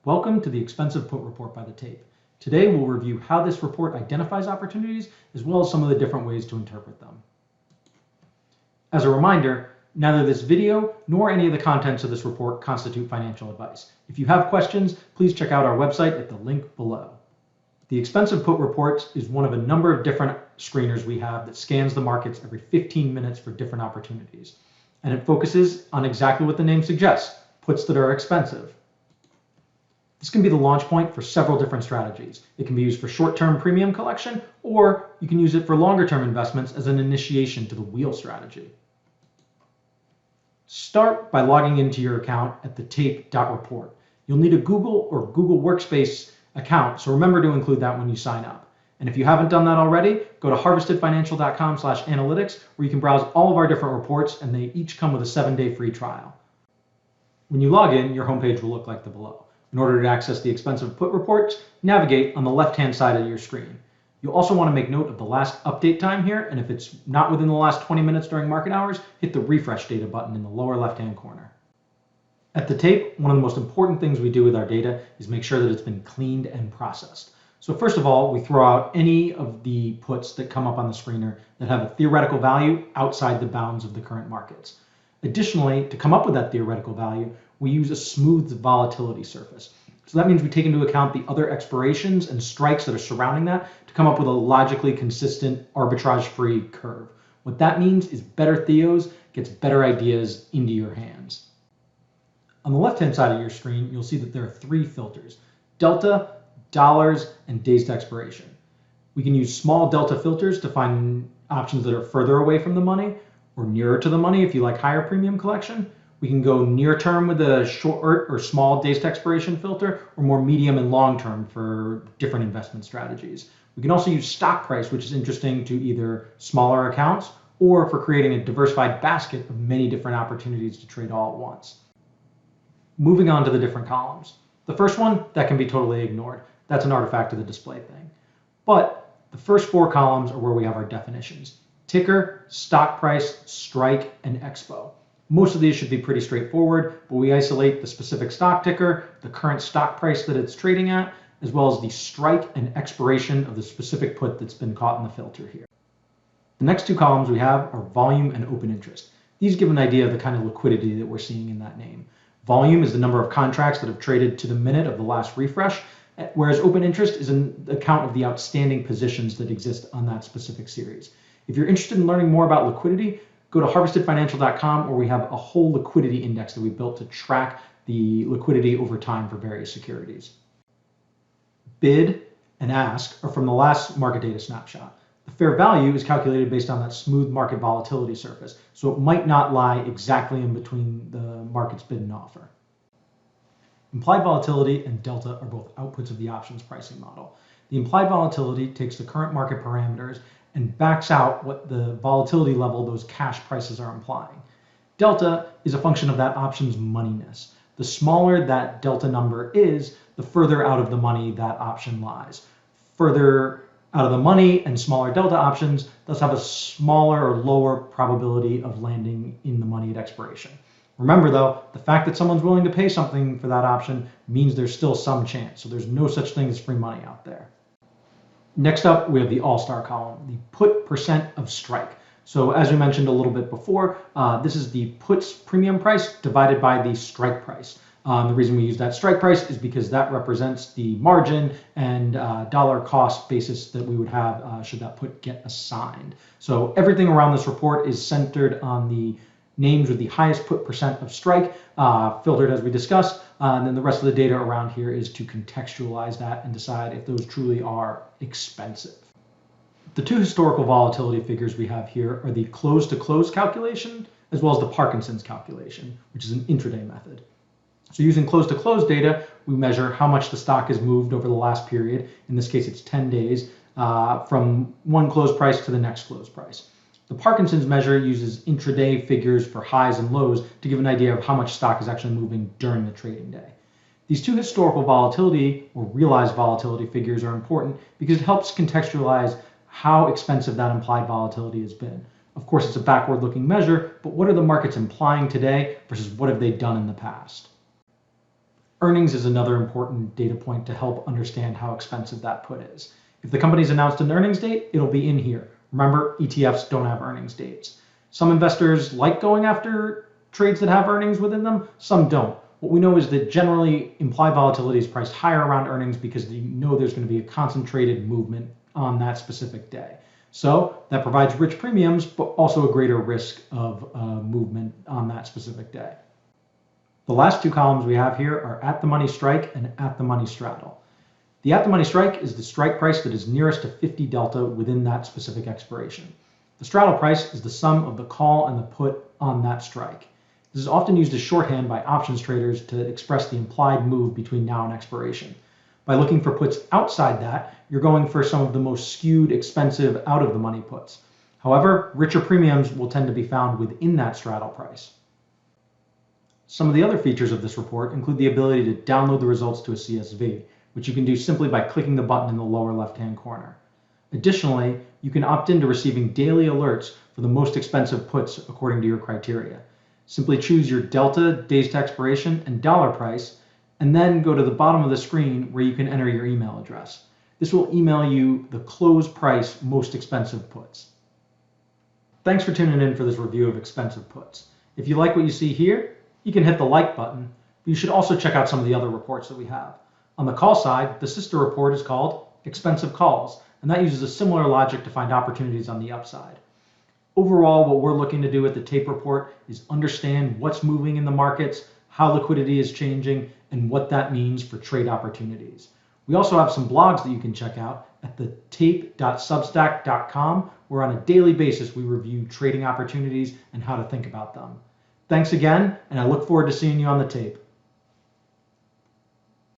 Welcome to the Expensive Put Report by The Tape. Today we'll review how this report identifies opportunities as well as some of the different ways to interpret them. As a reminder, neither this video nor any of the contents of this report constitute financial advice. If you have questions, please check out our website at the link below. The Expensive Put Report is one of a number of different screeners we have that scans the markets every 15 minutes for different opportunities. And it focuses on exactly what the name suggests, puts that are expensive. This can be the launch point for several different strategies. It can be used for short-term premium collection, or you can use it for longer-term investments as an initiation to the wheel strategy. Start by logging into your account at TheTape.Report. You'll need a Google or Google Workspace account, so remember to include that when you sign up. And if you haven't done that already, go to harvestedfinancial.com/analytics, where you can browse all of our different reports, and they each come with a 7-day free trial. When you log in, your homepage will look like the below. In order to access the Expensive Put reports, navigate on the left-hand side of your screen. You'll also want to make note of the last update time here, and if it's not within the last 20 minutes during market hours, hit the refresh data button in the lower left-hand corner. At The Tape, one of the most important things we do with our data is make sure that it's been cleaned and processed. So first of all, we throw out any of the puts that come up on the screener that have a theoretical value outside the bounds of the current markets. Additionally, to come up with that theoretical value, we use a smooth volatility surface. So that means we take into account the other expirations and strikes that are surrounding that to come up with a logically consistent arbitrage-free curve. What that means is better theos gets better ideas into your hands. On the left-hand side of your screen, you'll see that there are 3 filters: delta, dollars, and days to expiration. We can use small delta filters to find options that are further away from the money or nearer to the money if you like higher premium collection. We can go near term with a short or small days to expiration filter, or more medium and long term for different investment strategies. We can also use stock price, which is interesting to either smaller accounts or for creating a diversified basket of many different opportunities to trade all at once. Moving on to the different columns. The first one, that can be totally ignored. That's an artifact of the display thing. But the first 4 columns are where we have our definitions: ticker, stock price, strike, and expo. Most of these should be pretty straightforward, but we isolate the specific stock ticker, the current stock price that it's trading at, as well as the strike and expiration of the specific put that's been caught in the filter here. The next 2 columns we have are volume and open interest. These give an idea of the kind of liquidity that we're seeing in that name. Volume is the number of contracts that have traded to the minute of the last refresh, whereas open interest is an account of the outstanding positions that exist on that specific series. If you're interested in learning more about liquidity, go to harvestedfinancial.com, where we have a whole liquidity index that we built to track the liquidity over time for various securities. Bid and ask are from the last market data snapshot. The fair value is calculated based on that smooth market volatility surface, so it might not lie exactly in between the market's bid and offer. Implied volatility and delta are both outputs of the options pricing model. The implied volatility takes the current market parameters and backs out what the volatility level those cash prices are implying. Delta is a function of that option's moneyness. The smaller that delta number is, the further out of the money that option lies. Further out of the money and smaller delta options thus have a smaller or lower probability of landing in the money at expiration. Remember though, the fact that someone's willing to pay something for that option means there's still some chance, so there's no such thing as free money out there. Next up, we have the all-star column, the put percent of strike. So as we mentioned a little bit before, this is the puts premium price divided by the strike price. The reason we use that strike price is because that represents the margin and dollar cost basis that we would have should that put get assigned. So everything around this report is centered on the names with the highest put percent of strike, filtered as we discussed, and then the rest of the data around here is to contextualize that and decide if those truly are expensive. The 2 historical volatility figures we have here are the close-to-close calculation, as well as the Parkinson's calculation, which is an intraday method. So using close-to-close data, we measure how much the stock has moved over the last period. In this case, it's 10 days, from one close price to the next close price. The Parkinson's measure uses intraday figures for highs and lows to give an idea of how much stock is actually moving during the trading day. These 2 historical volatility or realized volatility figures are important because it helps contextualize how expensive that implied volatility has been. Of course, it's a backward-looking measure, but what are the markets implying today versus what have they done in the past? Earnings is another important data point to help understand how expensive that put is. If the company's announced an earnings date, it'll be in here. Remember, ETFs don't have earnings dates. Some investors like going after trades that have earnings within them, some don't. What we know is that generally implied volatility is priced higher around earnings because you know there's going to be a concentrated movement on that specific day. So that provides rich premiums, but also a greater risk of movement on that specific day. The last two columns we have here are at the money strike and at the money straddle. The at the money strike is the strike price that is nearest to 50 delta within that specific expiration. The straddle price is the sum of the call and the put on that strike. This is often used as shorthand by options traders to express the implied move between now and expiration. By looking for puts outside that, you're going for some of the most skewed, expensive, out of the money puts. However, richer premiums will tend to be found within that straddle price. Some of the other features of this report include the ability to download the results to a CSV, which you can do simply by clicking the button in the lower left-hand corner. Additionally, you can opt in to receiving daily alerts for the most expensive puts according to your criteria. Simply choose your delta, days to expiration, and dollar price, and then go to the bottom of the screen where you can enter your email address. This will email you the close price most expensive puts. Thanks for tuning in for this review of expensive puts. If you like what you see here, you can hit the like button, but you should also check out some of the other reports that we have. On the call side, the sister report is called Expensive Calls, and that uses a similar logic to find opportunities on the upside. Overall, what we're looking to do at the Tape Report is understand what's moving in the markets, how liquidity is changing, and what that means for trade opportunities. We also have some blogs that you can check out at TheTape.Substack.com, where on a daily basis we review trading opportunities and how to think about them. Thanks again, and I look forward to seeing you on the tape.